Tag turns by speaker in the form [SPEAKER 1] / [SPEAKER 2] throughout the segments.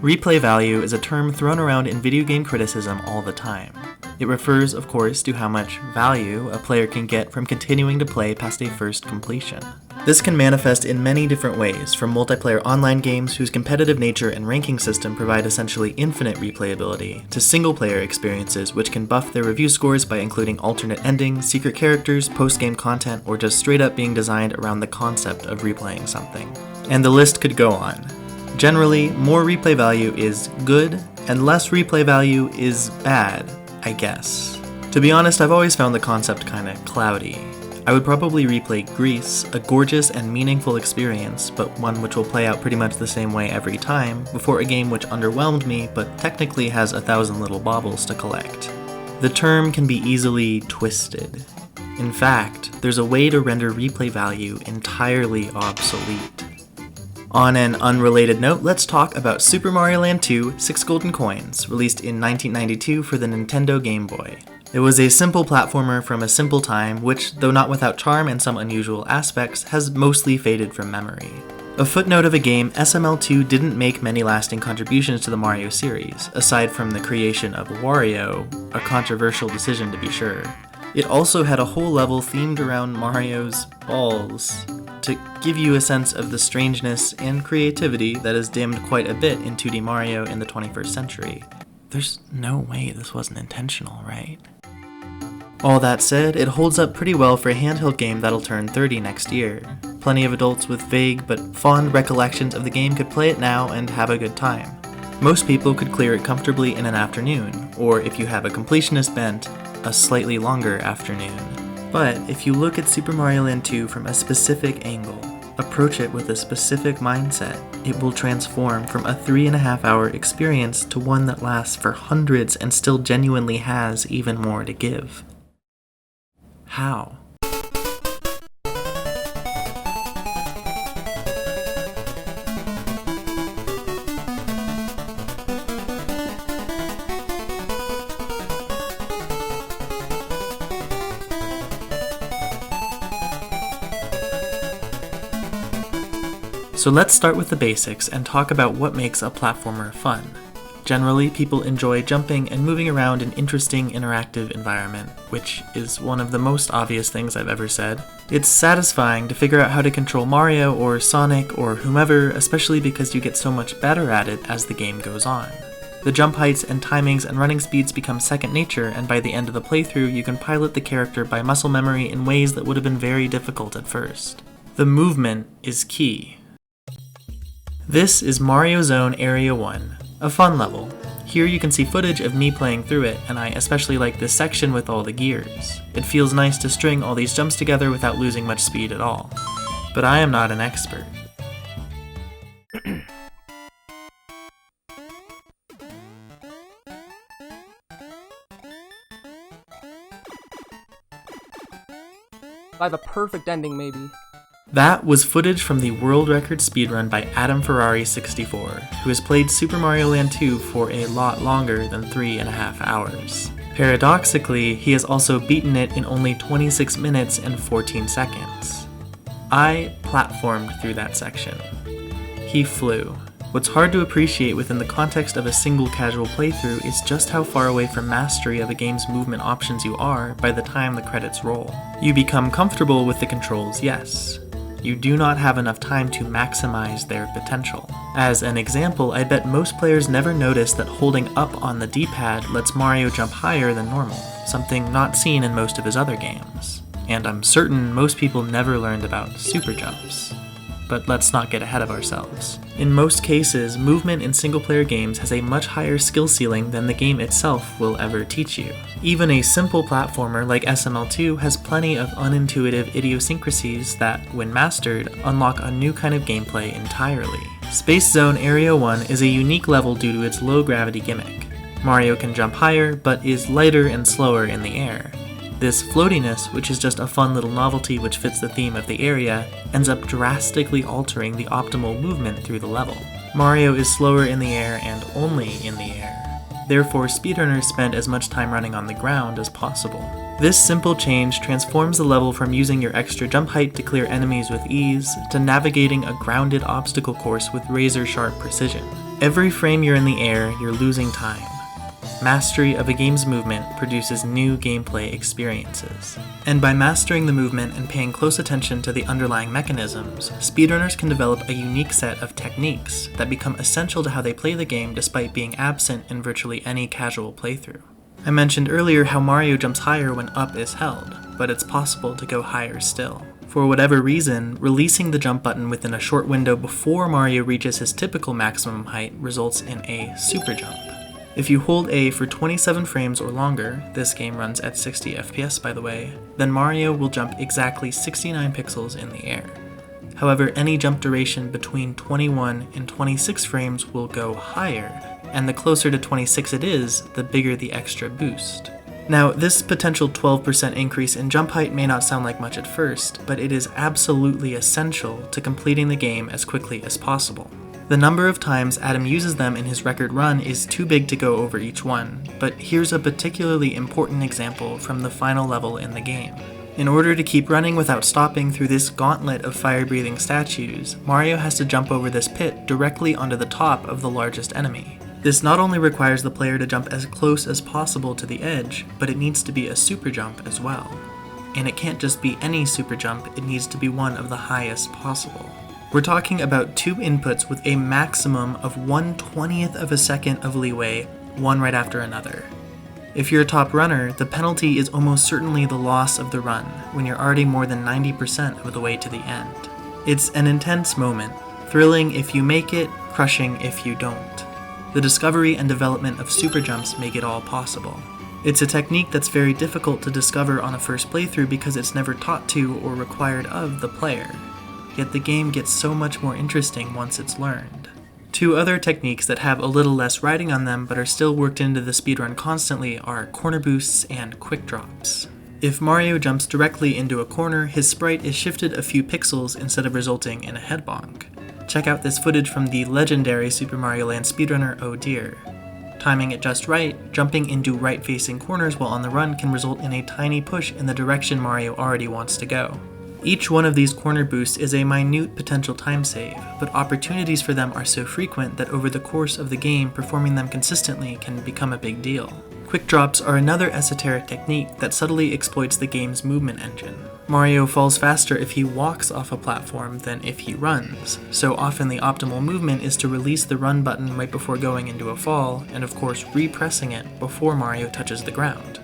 [SPEAKER 1] Replay value is a term thrown around in video game criticism all the time. It refers, of course, to how much value a player can get from continuing to play past a first completion. This can manifest in many different ways, from multiplayer online games whose competitive nature and ranking system provide essentially infinite replayability, to single-player experiences which can buff their review scores by including alternate endings, secret characters, post-game content, or just straight up being designed around the concept of replaying something. And the list could go on. Generally, more replay value is good, and less replay value is bad, I guess. To be honest, I've always found the concept kinda cloudy. I would probably replay Greece, a gorgeous and meaningful experience, but one which will play out pretty much the same way every time, before a game which underwhelmed me but technically has 1,000 little baubles to collect. The term can be easily twisted. In fact, there's a way to render replay value entirely obsolete. On an unrelated note, let's talk about Super Mario Land 2: 6 Golden Coins, released in 1992 for the Nintendo Game Boy. It was a simple platformer from a simple time, which, though not without charm and some unusual aspects, has mostly faded from memory. A footnote of a game, SML2 didn't make many lasting contributions to the Mario series, aside from the creation of Wario, a controversial decision to be sure. It also had a whole level themed around Mario's balls, to give you a sense of the strangeness and creativity that is dimmed quite a bit in 2D Mario in the 21st century. There's no way this wasn't intentional, right? All that said, it holds up pretty well for a handheld game that'll turn 30 next year. Plenty of adults with vague but fond recollections of the game could play it now and have a good time. Most people could clear it comfortably in an afternoon, or if you have a completionist bent, a slightly longer afternoon. But if you look at Super Mario Land 2 from a specific angle, approach it with a specific mindset, it will transform from a 3.5-hour experience to one that lasts for hundreds and still genuinely has even more to give. How? So let's start with the basics and talk about what makes a platformer fun. Generally, people enjoy jumping and moving around an interesting, interactive environment, which is one of the most obvious things I've ever said. It's satisfying to figure out how to control Mario or Sonic or whomever, especially because you get so much better at it as the game goes on. The jump heights and timings and running speeds become second nature, and by the end of the playthrough, you can pilot the character by muscle memory in ways that would have been very difficult at first. The movement is key. This is Mario Zone Area 1, a fun level. Here you can see footage of me playing through it, and I especially like this section with all the gears. It feels nice to string all these jumps together without losing much speed at all. But I am not an expert.
[SPEAKER 2] I have a perfect ending, maybe.
[SPEAKER 1] That was footage from the world record speedrun by AdamFerrari 64, who has played Super Mario Land 2 for a lot longer than 3.5 hours. Paradoxically, he has also beaten it in only 26 minutes and 14 seconds. I platformed through that section. He flew. What's hard to appreciate within the context of a single casual playthrough is just how far away from mastery of a game's movement options you are by the time the credits roll. You become comfortable with the controls, yes. You do not have enough time to maximize their potential. As an example, I bet most players never notice that holding up on the D-pad lets Mario jump higher than normal, something not seen in most of his other games. And I'm certain most people never learned about super jumps. But let's not get ahead of ourselves. In most cases, movement in single-player games has a much higher skill ceiling than the game itself will ever teach you. Even a simple platformer like SML2 has plenty of unintuitive idiosyncrasies that, when mastered, unlock a new kind of gameplay entirely. Space Zone Area 1 is a unique level due to its low-gravity gimmick. Mario can jump higher, but is lighter and slower in the air. This floatiness, which is just a fun little novelty which fits the theme of the area, ends up drastically altering the optimal movement through the level. Mario is slower in the air and only in the air. Therefore, speedrunners spend as much time running on the ground as possible. This simple change transforms the level from using your extra jump height to clear enemies with ease, to navigating a grounded obstacle course with razor-sharp precision. Every frame you're in the air, you're losing time. Mastery of a game's movement produces new gameplay experiences. And by mastering the movement and paying close attention to the underlying mechanisms, speedrunners can develop a unique set of techniques that become essential to how they play the game despite being absent in virtually any casual playthrough. I mentioned earlier how Mario jumps higher when up is held, but it's possible to go higher still. For whatever reason, releasing the jump button within a short window before Mario reaches his typical maximum height results in a super jump. If you hold A for 27 frames or longer, this game runs at 60 FPS by the way, then Mario will jump exactly 69 pixels in the air. However, any jump duration between 21 and 26 frames will go higher, and the closer to 26 it is, the bigger the extra boost. Now, this potential 12% increase in jump height may not sound like much at first, but it is absolutely essential to completing the game as quickly as possible. The number of times Adam uses them in his record run is too big to go over each one, but here's a particularly important example from the final level in the game. In order to keep running without stopping through this gauntlet of fire-breathing statues, Mario has to jump over this pit directly onto the top of the largest enemy. This not only requires the player to jump as close as possible to the edge, but it needs to be a super jump as well. And it can't just be any super jump, it needs to be one of the highest possible. We're talking about two inputs with a maximum of 1/20th of a second of leeway, one right after another. If you're a top runner, the penalty is almost certainly the loss of the run, when you're already more than 90% of the way to the end. It's an intense moment, thrilling if you make it, crushing if you don't. The discovery and development of super jumps make it all possible. It's a technique that's very difficult to discover on a first playthrough because it's never taught to or required of the player. Yet the game gets so much more interesting once it's learned. Two other techniques that have a little less riding on them but are still worked into the speedrun constantly are corner boosts and quick drops. If Mario jumps directly into a corner, his sprite is shifted a few pixels instead of resulting in a head bonk. Check out this footage from the legendary Super Mario Land speedrunner Oh Dear. Timing it just right, jumping into right-facing corners while on the run can result in a tiny push in the direction Mario already wants to go. Each one of these corner boosts is a minute potential time save, but opportunities for them are so frequent that over the course of the game, performing them consistently can become a big deal. Quick drops are another esoteric technique that subtly exploits the game's movement engine. Mario falls faster if he walks off a platform than if he runs, so often the optimal movement is to release the run button right before going into a fall, and of course repressing it before Mario touches the ground.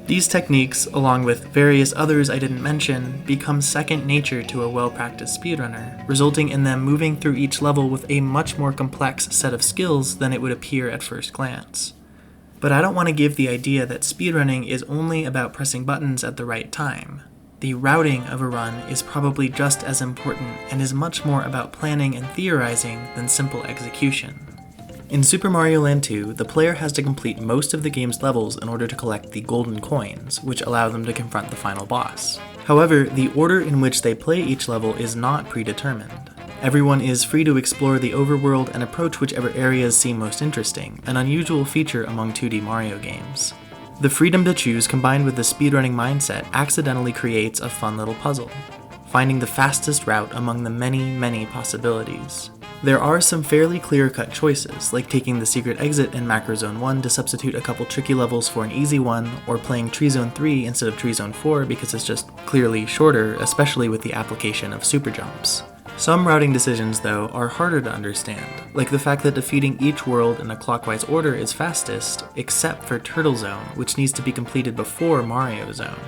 [SPEAKER 1] These techniques, along with various others I didn't mention, become second nature to a well-practiced speedrunner, resulting in them moving through each level with a much more complex set of skills than it would appear at first glance. But I don't want to give the idea that speedrunning is only about pressing buttons at the right time. The routing of a run is probably just as important and is much more about planning and theorizing than simple execution. In Super Mario Land 2, the player has to complete most of the game's levels in order to collect the golden coins, which allow them to confront the final boss. However, the order in which they play each level is not predetermined. Everyone is free to explore the overworld and approach whichever areas seem most interesting, an unusual feature among 2D Mario games. The freedom to choose combined with the speedrunning mindset accidentally creates a fun little puzzle, finding the fastest route among the many possibilities. There are some fairly clear-cut choices, like taking the secret exit in Macro Zone 1 to substitute a couple tricky levels for an easy one, or playing Tree Zone 3 instead of Tree Zone 4 because it's just clearly shorter, especially with the application of super jumps. Some routing decisions, though, are harder to understand, like the fact that defeating each world in a clockwise order is fastest, except for Turtle Zone, which needs to be completed before Mario Zone.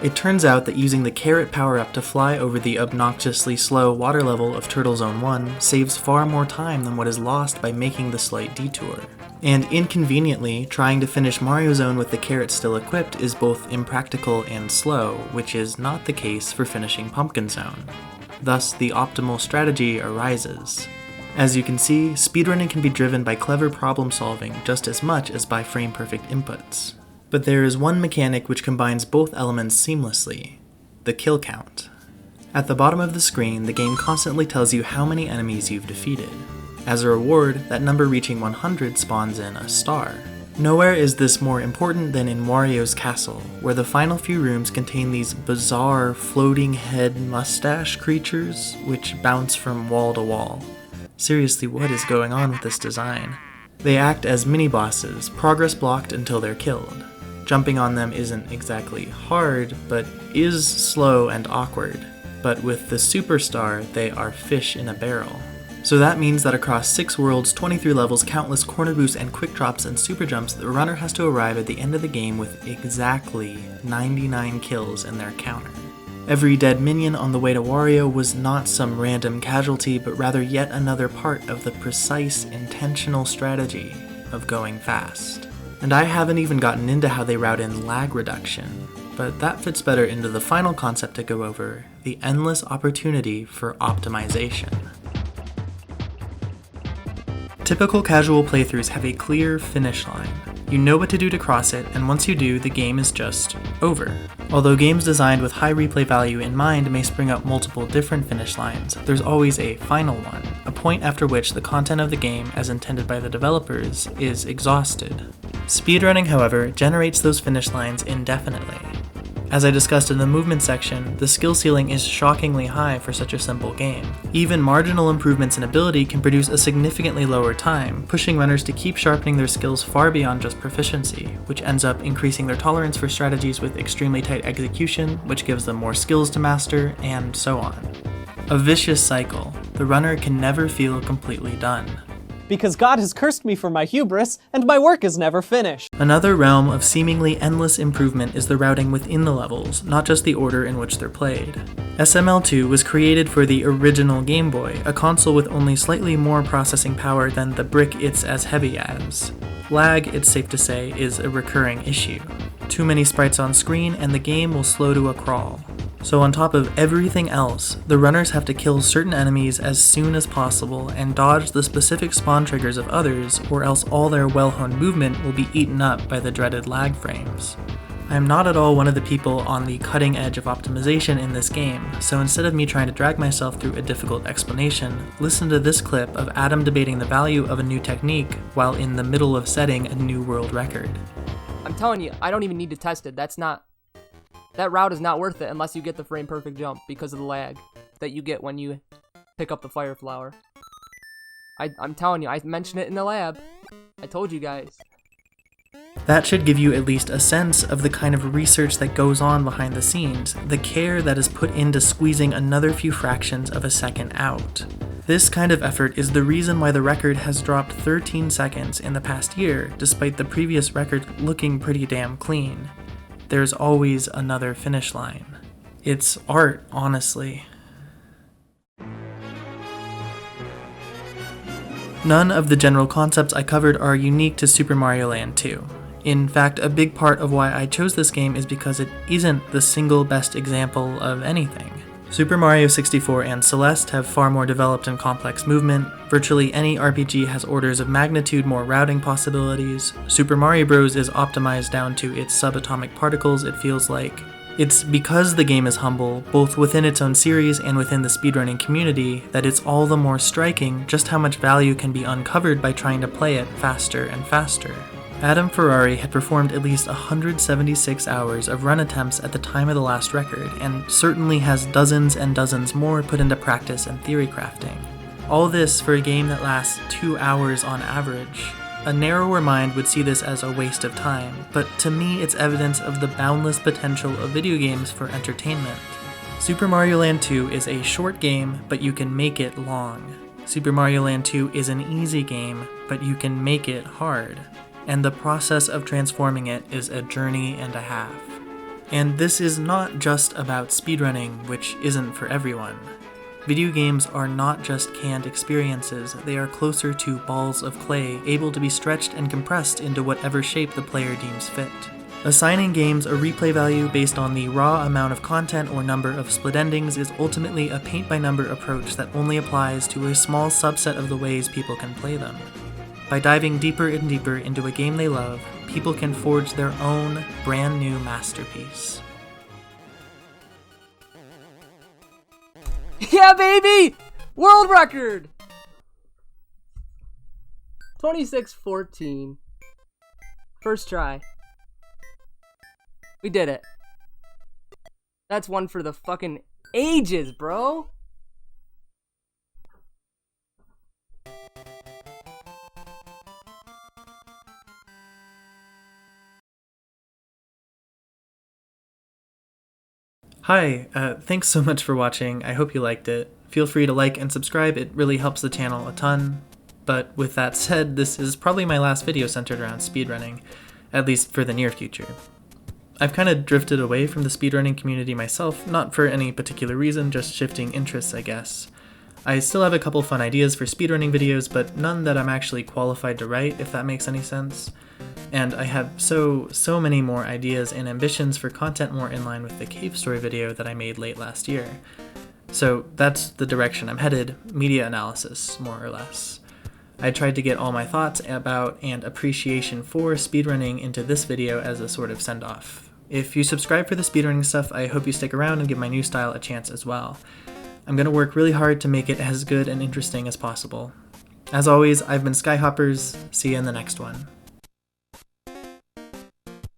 [SPEAKER 1] It turns out that using the carrot power-up to fly over the obnoxiously slow water level of Turtle Zone 1 saves far more time than what is lost by making the slight detour. And inconveniently, trying to finish Mario Zone with the carrot still equipped is both impractical and slow, which is not the case for finishing Pumpkin Zone. Thus, the optimal strategy arises. As you can see, speedrunning can be driven by clever problem solving just as much as by frame-perfect inputs. But there is one mechanic which combines both elements seamlessly: the kill count. At the bottom of the screen, the game constantly tells you how many enemies you've defeated. As a reward, that number reaching 100 spawns in a star. Nowhere is this more important than in Wario's castle, where the final few rooms contain these bizarre floating head mustache creatures which bounce from wall to wall. Seriously, what is going on with this design? They act as mini-bosses, progress blocked until they're killed. Jumping on them isn't exactly hard, but is slow and awkward. But with the Superstar, they are fish in a barrel. So that means that across 6 worlds, 23 levels, countless corner boosts and quick drops and super jumps, the runner has to arrive at the end of the game with exactly 99 kills in their counter. Every dead minion on the way to Wario was not some random casualty, but rather yet another part of the precise, intentional strategy of going fast. And I haven't even gotten into how they route in lag reduction, but that fits better into the final concept to go over, the endless opportunity for optimization. Typical casual playthroughs have a clear finish line. You know what to do to cross it, and once you do, the game is just over. Although games designed with high replay value in mind may spring up multiple different finish lines, there's always a final one, a point after which the content of the game, as intended by the developers, is exhausted. Speedrunning, however, generates those finish lines indefinitely. As I discussed in the movement section, the skill ceiling is shockingly high for such a simple game. Even marginal improvements in ability can produce a significantly lower time, pushing runners to keep sharpening their skills far beyond just proficiency, which ends up increasing their tolerance for strategies with extremely tight execution, which gives them more skills to master, and so on. A vicious cycle. The runner can never feel completely done.
[SPEAKER 3] Because God has cursed me for my hubris, and my work is never finished.
[SPEAKER 1] Another realm of seemingly endless improvement is the routing within the levels, not just the order in which they're played. SML2 was created for the original Game Boy, a console with only slightly more processing power than the brick it's as heavy as. Lag, it's safe to say, is a recurring issue. Too many sprites on screen and the game will slow to a crawl. So on top of everything else, the runners have to kill certain enemies as soon as possible and dodge the specific spawn triggers of others, or else all their well-honed movement will be eaten up by the dreaded lag frames. I am not at all one of the people on the cutting edge of optimization in this game, so instead of me trying to drag myself through a difficult explanation, listen to this clip of Adam debating the value of a new technique while in the middle of setting a new world record.
[SPEAKER 2] I'm telling you, I don't even need to test it. That route is not worth it unless you get the frame perfect jump because of the lag that you get when you pick up the fire flower. I'm telling you, I mentioned it in the lab. I told you guys.
[SPEAKER 1] That should give you at least a sense of the kind of research that goes on behind the scenes, the care that is put into squeezing another few fractions of a second out. This kind of effort is the reason why the record has dropped 13 seconds in the past year, despite the previous record looking pretty damn clean. There's always another finish line. It's art, honestly. None of the general concepts I covered are unique to Super Mario Land 2. In fact, a big part of why I chose this game is because it isn't the single best example of anything. Super Mario 64 and Celeste have far more developed and complex movement. Virtually any RPG has orders of magnitude more routing possibilities. Super Mario Bros. Is optimized down to its subatomic particles, it feels like. It's because the game is humble, both within its own series and within the speedrunning community, that it's all the more striking just how much value can be uncovered by trying to play it faster and faster. AdamFerrari had performed at least 176 hours of run attempts at the time of the last record, and certainly has dozens and dozens more put into practice and theory crafting. All this for a game that lasts 2 hours on average. A narrower mind would see this as a waste of time, but to me it's evidence of the boundless potential of video games for entertainment. Super Mario Land 2 is a short game, but you can make it long. Super Mario Land 2 is an easy game, but you can make it hard. And the process of transforming it is a journey and a half. And this is not just about speedrunning, which isn't for everyone. Video games are not just canned experiences, they are closer to balls of clay, able to be stretched and compressed into whatever shape the player deems fit. Assigning games a replay value based on the raw amount of content or number of split endings is ultimately a paint-by-number approach that only applies to a small subset of the ways people can play them. By diving deeper and deeper into a game they love, people can forge their own brand new masterpiece.
[SPEAKER 2] Yeah, baby! World record! 26:14. First try. We did it. That's one for the fucking ages, bro.
[SPEAKER 1] Hi, thanks so much for watching. I hope you liked it. Feel free to like and subscribe, it really helps the channel a ton. But with that said, this is probably my last video centered around speedrunning, at least for the near future. I've kind of drifted away from the speedrunning community myself, not for any particular reason, just shifting interests, I guess. I still have a couple fun ideas for speedrunning videos, but none that I'm actually qualified to write, if that makes any sense. And I have so many more ideas and ambitions for content more in line with the cave story video that I made late last year. So that's the direction I'm headed, media analysis, more or less. I tried to get all my thoughts about and appreciation for speedrunning into this video as a sort of send-off. If you subscribe for the speedrunning stuff, I hope you stick around and give my new style a chance as well. I'm gonna work really hard to make it as good and interesting as possible. As always, I've been Skyhoppers. See you in the next one.